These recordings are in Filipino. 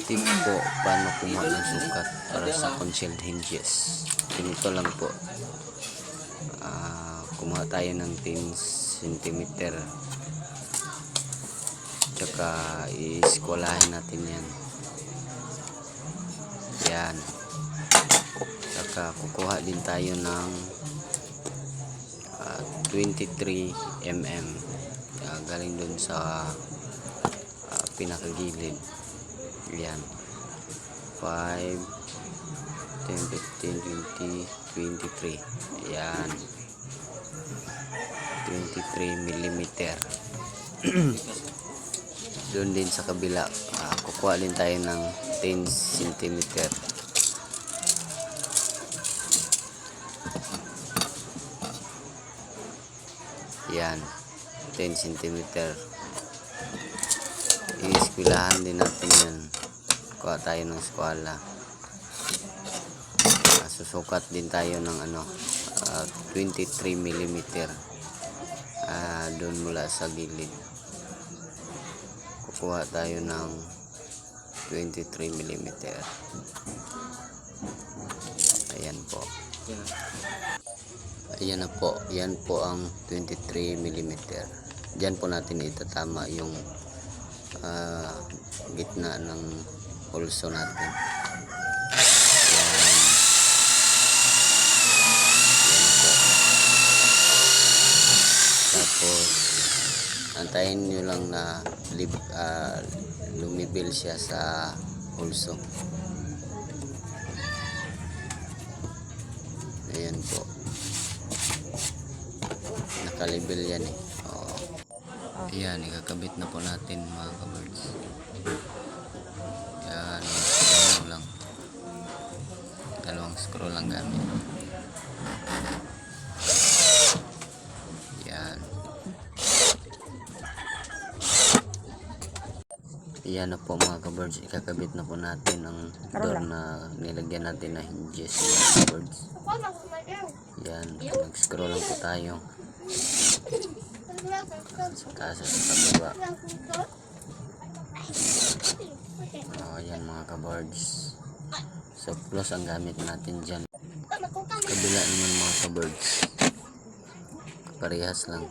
Tip po, paano kumuha ng sukat para sa concealed hinges. Ganito lang po. Kumuha tayo ng 10 cm, tsaka iskwalahin natin yan. Yan. Tsaka kukuha din tayo ng 23 mm, galing dun sa pinakagilid. Yan, 5, 10, 15, 20, 23. Yan, 23 mm. Doon din sa kabila, kukuha din tayo ng 10 cm. Yan, 10 cm. Iiskwilahan din natin yan. Kuha tayo ng skwala. Susukat din tayo ng 23 mm. Doon mula sa gilid. Kukuha tayo ng 23 mm. Ayan po. Ayan na po. Yan po ang 23 mm. Diyan po natin itatama yung gitna ng pulso natin. Yan. Yan po. Tapos antayin nyo lang na lumibil siya sa pulso. Ayan po. Nakalibil yan eh. Ayan, ikakabit na po natin mga kabirds. Ayan, screw lang. Dalawang screw lang gamit. Ayan. Ayan na po mga kabirds. Ikakabit na po natin ang door na nilagyan natin na hinges mga kabirds. Ayan, nag-screw lang po tayo. Sa taas at sa baba. Ayan mga kabirds. So plus ang gamit natin dyan. Kabila naman mga kabirds. Parehas lang.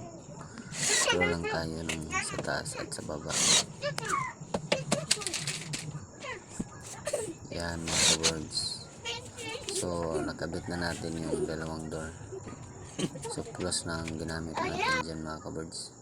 Screw lang tayo ng sa taas at sa baba. Ayan mga kabirds. So nakabit na natin yung dalawang door. So plus na ang ginamit natin dyan mga kabirds.